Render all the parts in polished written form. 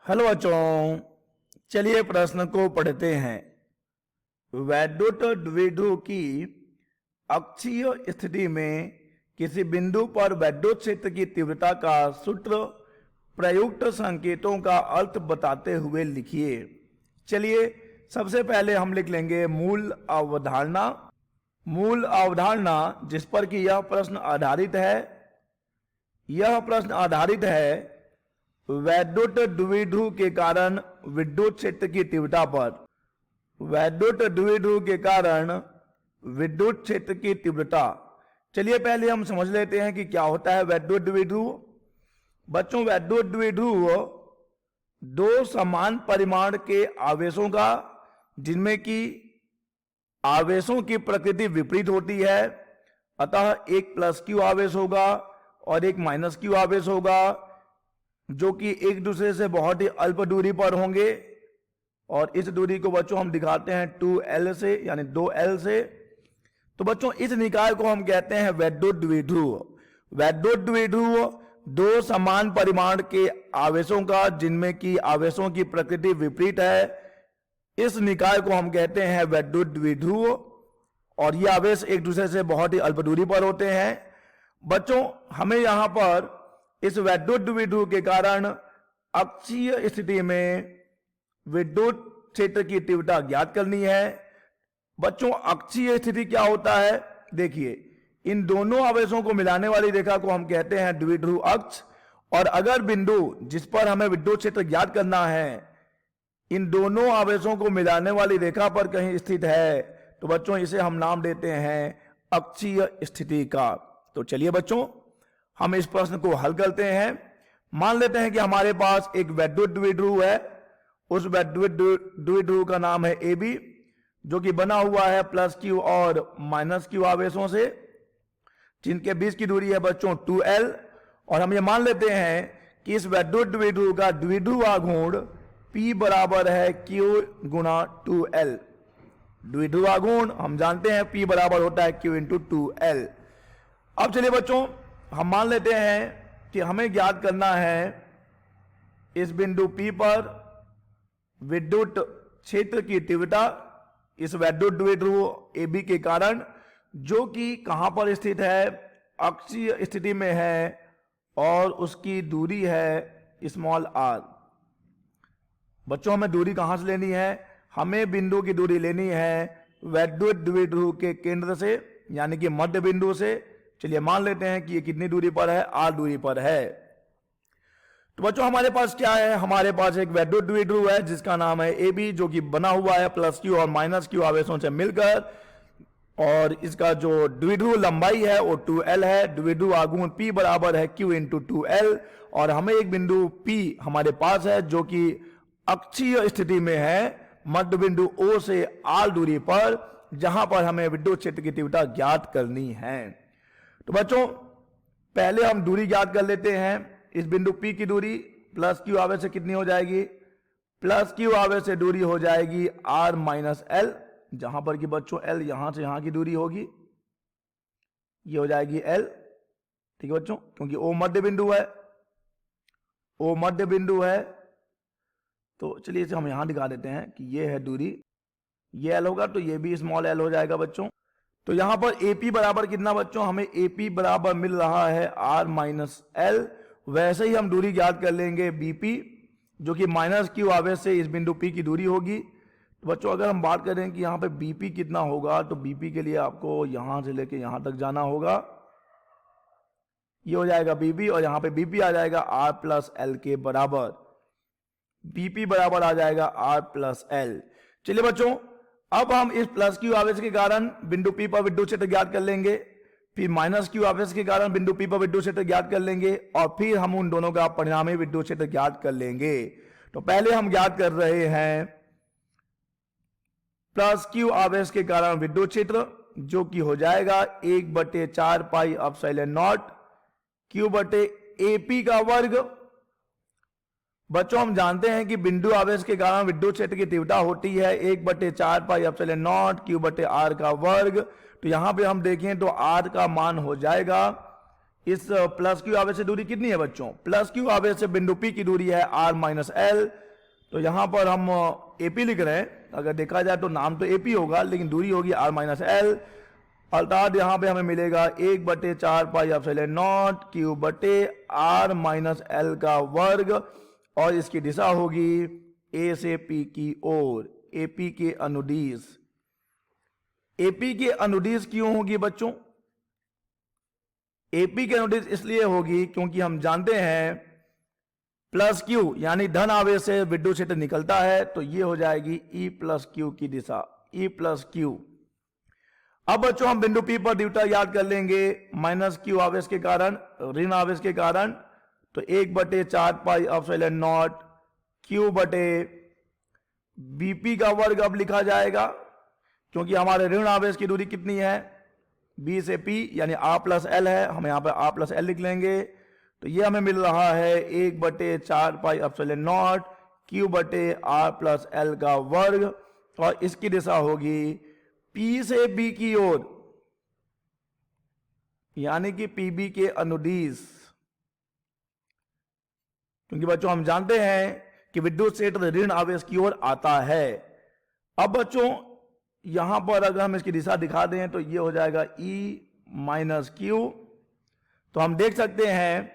Hello बच्चों, चलिए प्रश्न को पढ़ते हैं। वैद्युत द्विध्रुव की अक्षीय स्थिति में किसी बिंदु पर वैद्युत क्षेत्र की तीव्रता का सूत्र प्रयुक्त संकेतों का अर्थ बताते हुए लिखिए। चलिए सबसे पहले हम लिख लेंगे मूल अवधारणा। मूल अवधारणा जिस पर कि यह प्रश्न आधारित है, यह प्रश्न आधारित है वैद्युत द्विध्रुव के कारण विद्युत क्षेत्र की तीव्रता पर। वैद्युत द्विध्रुव के कारण विद्युत क्षेत्र की तीव्रता। चलिए पहले हम समझ लेते हैं कि क्या होता है वैद्युत द्विध्रुव। बच्चों, वैद्युत द्विध्रुव दो समान परिमाण के आवेशों का, जिनमें कि आवेशों की प्रकृति विपरीत होती है, अतः एक प्लस क्यू आवेश होगा और एक माइनस क्यू आवेश होगा, जो कि एक दूसरे से बहुत ही अल्प दूरी पर होंगे। और इस दूरी को बच्चों हम दिखाते हैं 2L से, यानी 2L से। तो बच्चों इस निकाय को हम कहते हैं वैद्युत द्विध्रुव। वैद्युत द्विध्रुव दो समान परिमाण के आवेशों का, जिनमें कि आवेशों की प्रकृति विपरीत है, इस निकाय को हम कहते हैं वैद्युत द्विध्रुव। और ये आवेश एक दूसरे से बहुत ही अल्प दूरी पर होते हैं। बच्चों, हमें यहां पर इस वैद्युत द्विध्रुव के कारण अक्षीय स्थिति में विद्युत क्षेत्र की तीव्रता ज्ञात करनी है। बच्चों, अक्षीय स्थिति क्या होता है? देखिए, इन दोनों आवेशों को मिलाने वाली रेखा को हम कहते हैं द्विध्रुव अक्ष। और अगर बिंदु जिस पर हमें विद्युत क्षेत्र ज्ञात करना है इन दोनों आवेशों को मिलाने वाली रेखा पर कहीं स्थित है, तो बच्चों इसे हम नाम देते हैं अक्षीय स्थिति का। तो चलिए बच्चों, हम इस प्रश्न को हल करते हैं। मान लेते हैं कि हमारे पास एक वैद्युत द्विध्रुव है। उस वैद्युत द्विध्रुव का नाम है AB, जो कि बना हुआ है प्लस क्यू और माइनस क्यू आवेशों से, जिनके बीच की दूरी है बच्चों 2L। और हम ये मान लेते हैं कि इस वैद्युत द्विध्रुव का द्विध्रुव आघूर्ण P बराबर है Q गुणा 2L। द्विध्रुव आघूर्ण हम जानते हैं P बराबर होता है Q इंटू 2L। अब चलिए बच्चों, हम मान लेते हैं कि हमें ज्ञात करना है इस बिंदु P पर विद्युत क्षेत्र की तीव्रता इस वैद्युत द्विध्रुव AB के कारण, जो कि कहां पर स्थित है? अक्षीय स्थिति में है, और उसकी दूरी है स्मॉल r। बच्चों, हमें दूरी कहां से लेनी है? हमें बिंदु की दूरी लेनी है वैद्युत द्विध्रुव के केंद्र से, यानी कि मध्य बिंदु से। चलिए मान लेते हैं कि ये कितनी दूरी पर है? r दूरी पर है। तो बच्चों हमारे पास क्या है? हमारे पास एक वैद्युत द्विध्रुव है जिसका नाम है AB, जो कि बना हुआ है प्लस क्यू और माइनस क्यू आवेशों से मिलकर, और इसका जो द्विध्रुव लंबाई है वो 2L है। द्विध्रुव आघूर्ण P बराबर है Q इंटू 2L। और हमें एक बिंदु P हमारे पास है जो कि अक्षीय स्थिति में है मध्य बिंदु O से r दूरी पर, जहां पर हमें विद्युत क्षेत्र की तीव्रता ज्ञात करनी है। तो बच्चों पहले हम दूरी ज्ञात कर लेते हैं। इस बिंदु P की दूरी प्लस क्यू आवेश से कितनी हो जाएगी? प्लस क्यू आवेश से दूरी हो जाएगी r माइनस L, जहां पर कि बच्चों L यहां से यहां की दूरी होगी, ये हो जाएगी L। ठीक है बच्चों, क्योंकि O मध्य बिंदु है, O मध्य बिंदु है। तो चलिए इसे हम यहां दिखा देते हैं कि ये है दूरी, ये L होगा तो ये भी स्मॉल l हो जाएगा बच्चों। तो यहां पर AP बराबर कितना बच्चों? हमें AP बराबर मिल रहा है r माइनस L। वैसे ही हम दूरी ज्ञात कर लेंगे BP, जो कि माइनस क्यू आवेश से इस बिंदु P की दूरी होगी। तो बच्चों अगर हम बात करें कि यहां पे BP कितना होगा, तो BP के लिए आपको यहां से लेके यहां तक जाना होगा, ये हो जाएगा BP, और यहां पे BP आ जाएगा r प्लस L के बराबर। BP बराबर आ जाएगा r प्लस L। चलिए बच्चों, अब हम इस प्लस क्यू आवेश के कारण बिंदु P पर विद्युत क्षेत्र ज्ञात कर लेंगे, फिर माइनस क्यू आवेश के कारण बिंदु P पर विद्युत क्षेत्र ज्ञात कर लेंगे, और फिर हम उन दोनों का परिणामी विद्युत क्षेत्र ज्ञात कर लेंगे। तो पहले हम ज्ञात कर रहे हैं प्लस क्यू आवेश के कारण विद्युत क्षेत्र, जो कि हो जाएगा 1/4 पाई एप्सिलॉन नॉट Q बटे AP का वर्ग। बच्चों हम जानते हैं कि बिंदु आवेश के कारण विद्युत क्षेत्र की तीव्रता होती है 1/4 पाई एप्सिलॉन नॉट Q बटे R का वर्ग। तो यहां पे हम देखें तो R का मान हो जाएगा इस प्लस क्यू आवेश से दूरी कितनी है बच्चों? प्लस क्यू आवेश से बिंदु P की दूरी है r माइनस एल। तो यहां पर हम AP लिख रहे हैं, अगर देखा जाए तो नाम तो AP होगा लेकिन दूरी होगी r माइनस एल, अर्थात यहां पे हमें मिलेगा 1/4 पाई एप्सिलॉन नॉट क्यू बटे r माइनस एल का वर्ग, और इसकी दिशा होगी A से P की ओर, AP के अनुदिश। AP के अनुदिश क्यों होगी बच्चों? AP के अनुदिश इसलिए होगी क्योंकि हम जानते हैं प्लस क्यू यानी धन आवेश से विद्युत क्षेत्र निकलता है, तो ये हो जाएगी E प्लस क्यू की दिशा, E प्लस क्यू। अब बच्चों हम बिंदु P पर द्विता याद कर लेंगे माइनस क्यू आवेश के कारण, ऋण आवेश के कारण, तो 1/4 पाई एप्सिलॉन नॉट क्यू बटे बीपी का वर्ग अब लिखा जाएगा, क्योंकि हमारे ऋण आवेश की दूरी कितनी है? B से P यानी R प्लस एल है, हम यहां पर R प्लस एल लिख लेंगे। तो ये हमें मिल रहा है 1/4 पाई एप्सिलॉन नॉट क्यू बटे R प्लस एल का वर्ग, और इसकी दिशा होगी P से B की ओर यानी कि PB के अनुदिश, क्योंकि बच्चों हम जानते हैं कि विद्युत क्षेत्र ऋण आवेश की ओर आता है। अब बच्चों यहां पर अगर हम इसकी दिशा दिखा दें तो ये हो जाएगा E माइनस क्यू। तो हम देख सकते हैं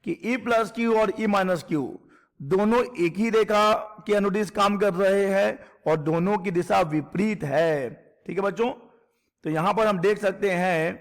कि E प्लस क्यू और E माइनस क्यू दोनों एक ही रेखा के अनुदिश काम कर रहे हैं और दोनों की दिशा विपरीत है। ठीक है बच्चों, तो यहां पर हम देख सकते हैं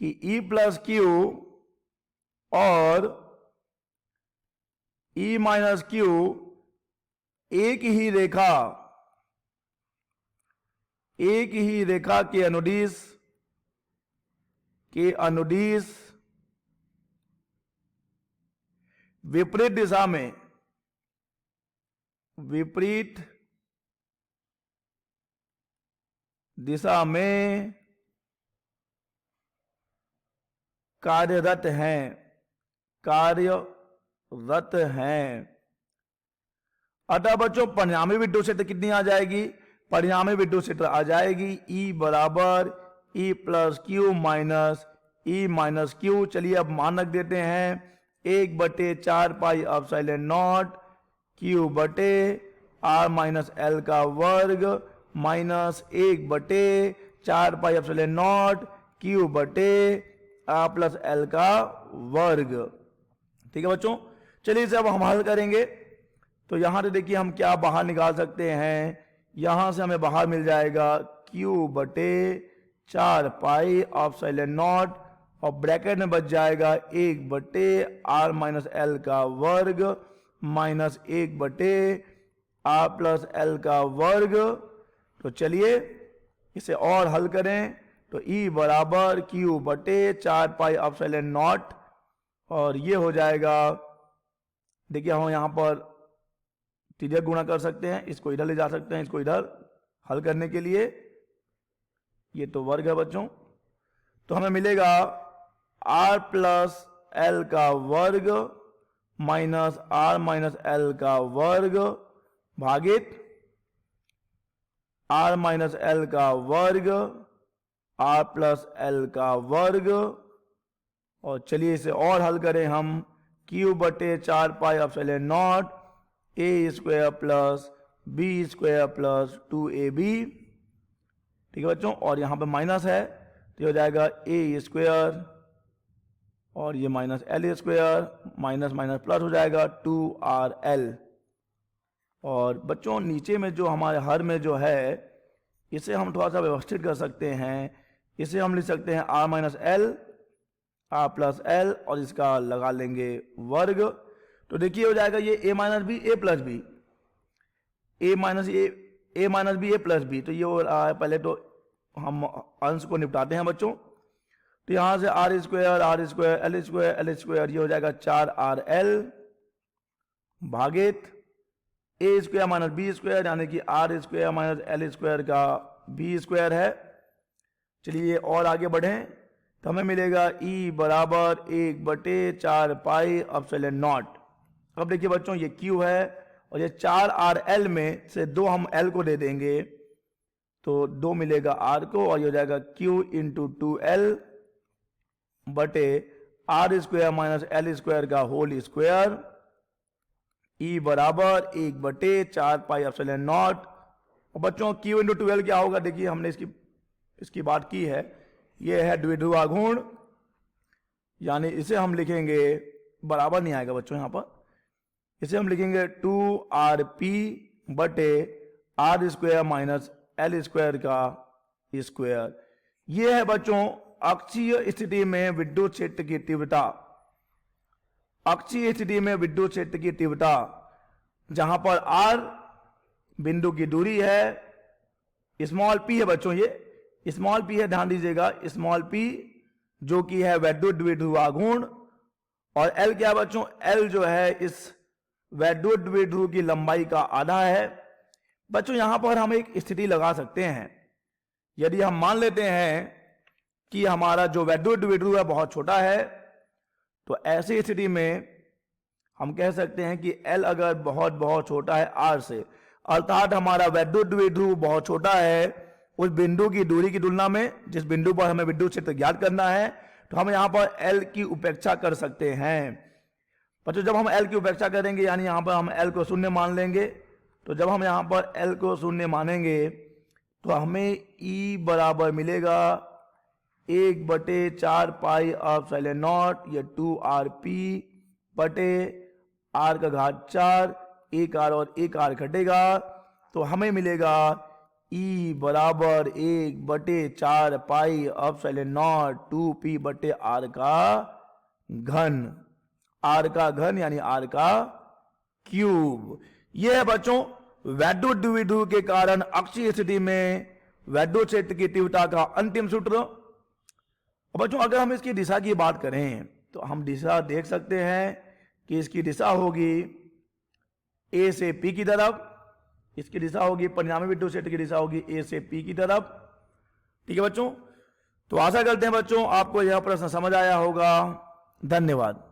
कि E प्लस क्यू और E माइनस क्यू एक ही रेखा के अनुदिश विपरीत दिशा में कार्यरत हैं। अतः बच्चों परिणामी विद्युत क्षेत्र कितनी आ जाएगी? परिणामी विद्युत क्षेत्र आ जाएगी E बराबर E plus Q minus E minus Q. चलिए अब मान रख देते हैं 1/4 पाई एप्सिलॉन नॉट क्यू बटे R माइनस एल का वर्ग minus 1/4 pi epsilon not Q बटे R प्लस एल का वर्ग। ठीक है बच्चों, चलिए इसे अब हम हल करेंगे। तो यहां से देखिए हम क्या बाहर निकाल सकते हैं, यहां से हमें बाहर मिल जाएगा Q बटे 4 पाई एप्सिलॉन नॉट, और ब्रैकेट में बच जाएगा 1/R माइनस एल का वर्ग माइनस 1/R प्लस एल का वर्ग। तो चलिए इसे और हल करें, तो E बराबर Q बटे 4 पाई एप्सिलॉन नॉट, और ये हो जाएगा, देखिए हम यहां पर तिर्यक गुणा कर सकते हैं, इसको इधर ले जा सकते हैं, इसको इधर हल करने के लिए, ये तो वर्ग है बच्चों। तो हमें मिलेगा R प्लस एल का वर्ग माइनस R माइनस एल का वर्ग भागित R माइनस एल का वर्ग R प्लस एल का वर्ग। और चलिए इसे और हल करें हम, Q बटे 4 pi epsilon not A square plus B square plus 2AB। ठीक है बच्चों, और यहां पे माइनस है तो ये हो जाएगा A स्क्वायर और ये minus L square, minus minus plus हो जाएगा 2RL। और बच्चों नीचे में जो हमारे हर में जो है इसे हम थोड़ा सा व्यवस्थित कर सकते हैं, इसे हम लिख सकते हैं R minus L R plus L, और इसका लगा लेंगे वर्ग। तो देखिए हो जाएगा ये A minus B A plus B, A minus B A plus B. तो ये हो रहा है, पहले तो हम अंश को निपटाते हैं बच्चों। तो यहां से R स्क्वायर L स्क्वायर ये हो जाएगा 4RL भागित A square minus B square यानी कि R square minus L square का B स्क्वायर है। चलिए और आगे बढ़ें, तो हमें मिलेगा E बराबर 1/4 पाई एप्सिलॉन नॉट। अब देखिए बच्चों ये Q है और ये 4RL में से 2 हम L को दे देंगे, तो 2 मिलेगा R को, और ये हो जाएगा Q इंटू 2L बटे R square minus L square का होल स्क्वायर, ई बराबर 1/4 पाई एप्सिलॉन नॉट। और बच्चों Q इंटू 12 क्या होगा, देखिए हमने इसकी बात की है, ये है द्विध्रुव आघूर्ण, यानी इसे हम लिखेंगे, बराबर नहीं आएगा बच्चों यहां पर, इसे हम लिखेंगे 2rp बटे R square minus L square का स्क्वायर। ये है बच्चों अक्षीय स्थिति में विद्युत क्षेत्र की तीव्रता। अक्षीय स्थिति में विद्युत क्षेत्र की तीव्रता, जहां पर r बिंदु की दूरी है, स्मॉल p है बच्चों, ये स्मॉल p है, ध्यान दीजिएगा, स्मॉल p जो कि है वैद्युत द्विध्रुव आघूर्ण, और l क्या है बच्चों, l जो है इस वैद्युत द्विध्रुव की लंबाई का आधा है। बच्चों यहां पर हम एक स्थिति लगा सकते हैं, यदि हम मान लेते हैं कि हमारा जो वैद्युत द्विध्रुव है बहुत छोटा है, तो ऐसी स्थिति में हम कह सकते हैं कि L अगर बहुत बहुत छोटा है R से, अर्थात हमारा वैद्युत द्विध्रुव बहुत छोटा है उस बिंदु की दूरी की तुलना में, जिस बिंदु पर हमें विद्युत क्षेत्र ज्ञात करना है, तो हम यहां पर L की उपेक्षा कर सकते हैं। बच्चों जब हम L की उपेक्षा करेंगे, यानी यहां पर हम L को शून्य मान लेंगे, तो जब हम यहां पर L को शून्य मानेंगे तो हमें E बराबर मिलेगा 1/4 पाई एप्सिलॉन नॉट, ये 2rp बटे r का घात 4, एक r और एक r घटेगा, तो हमें मिलेगा E बराबर 1/4 पाई एप्सिलॉन नॉट 2p बटे r का घन, r का घन यानी r का क्यूब। यह है बच्चों वैद्युत द्विध्रुव के कारण अक्षीय स्थिति में वैद्युत क्षेत्र की तीव्रता का अंतिम सूत्र। बच्चों अगर हम इसकी दिशा की बात करें तो हम दिशा देख सकते हैं कि इसकी दिशा होगी A से P की तरफ, इसकी दिशा होगी, परिणामी विद्युत क्षेत्र की दिशा होगी A से P की तरफ। ठीक है बच्चों, तो आशा करते हैं बच्चों आपको यह प्रश्न समझ आया होगा। धन्यवाद।